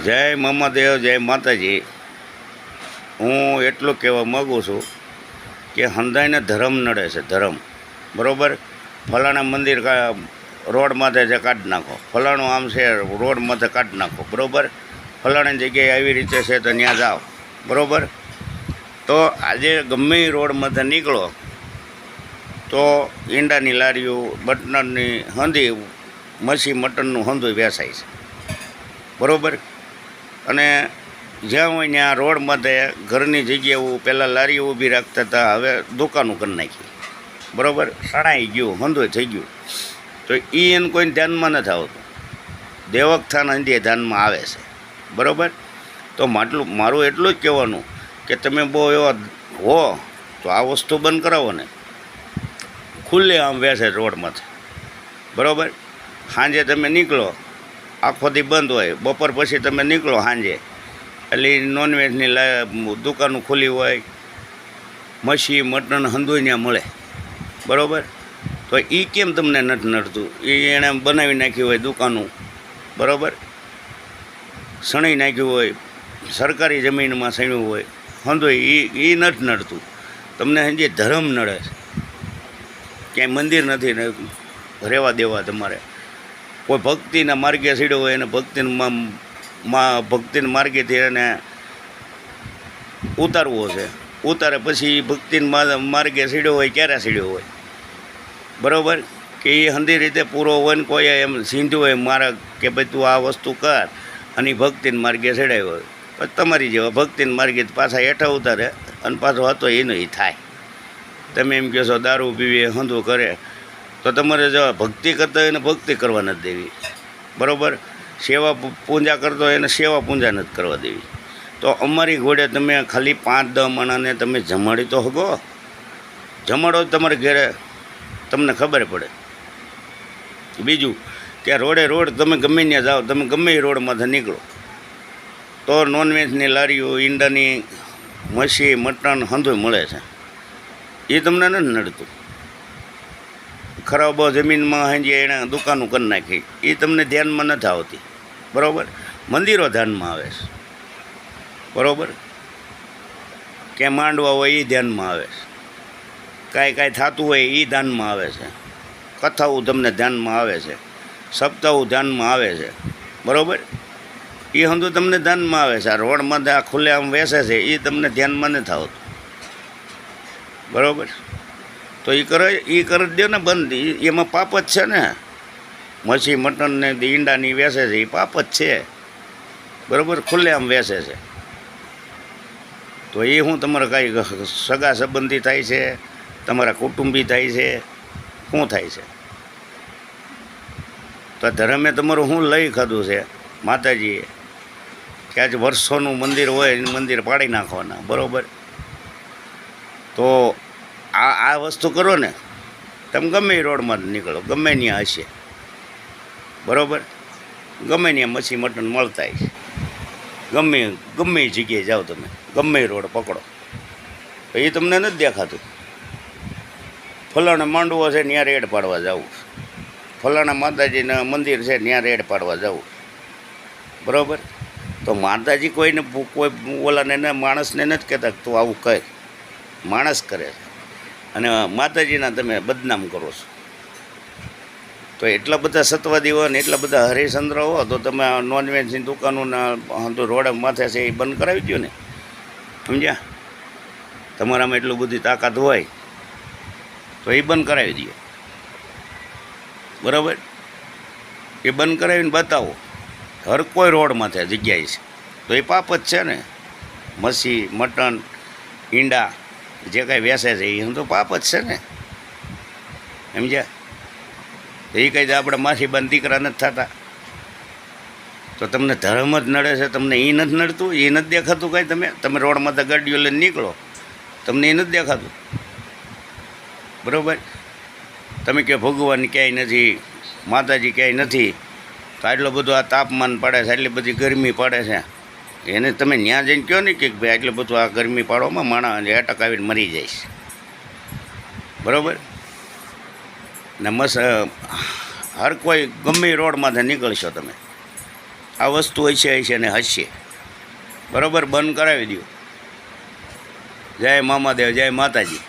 જય મહાદેવ, જય માતાજી. હું એટલું કહેવા માગું છું કે હંધાઈને ધર્મ નડે છે, ધર્મ. બરાબર? ફલાણા મંદિર રોડ માથે છે, કાઢી નાખો. ફલાણું આમ છે, રોડ માથે કાઢી નાખો. બરાબર? ફલાણી જગ્યાએ આવી રીતે છે તો ત્યાં જાઓ. બરાબર? તો આજે ગમે એ રોડ માથે નીકળો તો ઈંડાની લારીઓ, બટનરની હંધી, મસી મટનનું હંધું વેચાય છે. બરાબર? અને જ્યાં હોય ત્યાં રોડ માથે ઘરની જગ્યાઓ પહેલાં લારીઓ ઊભી રાખતા હતા, હવે દુકાનો કરી નાખી. બરાબર? સણાઈ ગયું, હંધોય થઈ ગયું. તો એ એને કોઈને ધ્યાનમાં નથી આવતું. દેવકથાન હંધીએ ધ્યાનમાં આવે છે. બરાબર? તો મારું એટલું જ કહેવાનું કે તમે બહુ એવા હો તો આ વસ્તુ બંધ કરાવો ને. ખુલ્લે આમ વેસે રોડમાંથી. બરાબર? સાંજે તમે નીકળો, આખો દી બંધ હોય, બપોર પછી તમે નીકળો સાંજે એટલે નોનવેજની દુકાનો ખુલ્લી હોય, મચ્છી મટન હંધુય ત્યાં મળે. બરાબર? તો એ કેમ તમને નથી નડતું? એ એણે બનાવી નાખ્યું હોય દુકાનો. બરાબર? સણી નાખ્યું હોય, સરકારી જમીનમાં સણ્યું હોય હંધોય, એ નથી નડતું તમને. હજી ધર્મ નડે છે. ક્યાંય મંદિર નથી રહેવા દેવા તમારે. કોઈ ભક્તિના માર્ગે સીડ્યો હોય એને ભક્તિના માર્ગેથી એને ઉતારવો છે. ઉતારે પછી ભક્તિના માર્ગે સીડ્યો હોય, ક્યારે સીડ્યો હોય. બરાબર? કે એ હંધી રીતે પૂરો હોય ને કોઈ એમ સીંધ્યું હોય મારા કે ભાઈ તું આ વસ્તુ કર, અને ભક્તિના માર્ગે સીડાયો હોય, પછી તમારી જેવા ભક્તિના માર્ગે પાછા હેઠા ઉતારે અને પાછો હતો એનો એ થાય. તમે એમ કહો છો દારૂ પીવે, હંધું કરે, તો તમારે જો ભક્તિ કરતા હોય એને ભક્તિ કરવા નથી દેવી. બરાબર? સેવા પૂજા કરતો હોય એને સેવા પૂજા નથી કરવા દેવી. તો અમારી ઘોડે તમે ખાલી 5-10 માણાને તમે જમાડી તો હગો. જમાડો તમારે ઘરે, તમને ખબર પડે. બીજું કે રોડ તમે ગમે ત્યાં જાઓ, તમે ગમે એ રોડમાંથી નીકળો તો નોનવેજની લારીઓ, ઈંડાની મચ્છી મટન હંધુય મળે છે. એ તમને નથી નડતું. ખરાબ જમીનમાં હાંજે એણે દુકાનો કરી નાખી, એ તમને ધ્યાનમાં નથી આવતી. બરાબર? મંદિરો ધ્યાનમાં આવે છે. બરાબર? કે માંડવા હોય એ ધ્યાનમાં આવે છે. કાંઈ થતું હોય એ ધ્યાનમાં આવે છે. કથાઓ તમને ધ્યાનમાં આવે છે. સપ્તાહો ધ્યાનમાં આવે છે. બરાબર? એ હંધુ તમને ધ્યાનમાં આવે છે. આ રોડમાં આ ખુલ્લે આમ વેસે છે એ તમને ધ્યાનમાં નથી આવતું. બરાબર? તો એ કરી દો ને બંધ. એમાં પાપ જ છે ને. મચ્છી મટન ને ઈંડાની વેસે છે એ પાપ જ છે. બરાબર? ખુલ્લે આમ વેસે છે. તો એ હું તમારે કાંઈ સગા સંબંધી થાય છે, તમારા કુટુંબી થાય છે, શું થાય છે? તો ધર્મે તમારું શું લઈ ખાધું છે માતાજીએ કે આજ વર્ષોનું મંદિર હોય એ મંદિર પાડી નાખવાના. બરાબર? તો આ વસ્તુ કરો ને. તમે ગમે એ રોડમાં નીકળો, ગમે ત્યાં હશે. બરાબર? ગમે ત્યાં મચ્છી મટન મળતા છે. ગમે એ જગ્યાએ જાઓ તમે, ગમે એ રોડ પકડો તો એ તમને નથી દેખાતું. ફલાણા માંડવો છે ત્યાં રેડ પાડવા જવું, ફલાણા માતાજીના મંદિર છે ત્યાં રેડ પાડવા જવું. બરાબર? તો માતાજી કોઈ ઓલાને માણસને નથી કહેતા તું આવું કહે. માણસ કરે છે અને માતાજીના તમે બદનામ કરો છો. તો એટલા બધા સત્વાદીઓ ને એટલા બધા હરિશ્ચંદ્ર હો તો તમે નોનવેજની દુકાનોના રોડ માથે છે એ બંધ કરાવી દો ને. સમજ્યા? તમારામાં એટલું બધી તાકાત હોય તો એ બંધ કરાવી દો. બરાબર? એ બંધ કરાવીને બતાવો. હર કોઈ રોડ માથે જગ્યાએ છે તો એ પાપ જ છે ને. મચ્છી મટન ઈંડા જે કાંઈ વેસે છે એ તો પાપ જ છે ને. સમજ્યા? એ કંઈ આપણે માસી બંધ દીકરા નથી થતા. તો તમને ધર્મ જ નડે છે, તમને એ નથી નડતું, એ નથી દેખાતું કાંઈ. તમે રોડમાં તો ગાડીઓ લઈને નીકળો, તમને એ નથી દેખાતું. બરાબર? તમે કહો ભગવાન ક્યાંય નથી, માતાજી ક્યાંય નથી, તો આટલું બધું આ તાપમાન પડે છે, આટલી બધી ગરમી પડે છે, એને તમે ત્યાં જઈને કહો ને કે ભાઈ આટલું બધું આ ગરમી પાડવામાં માણસ એટક આવીને મરી જાય છે. બરાબર? ને હર કોઈ ગમે રોડમાંથી નીકળશો તમે આ વસ્તુ હશે ને હશે. બરાબર, બંધ કરાવી દો. જય મામાદેવ, જય માતાજી.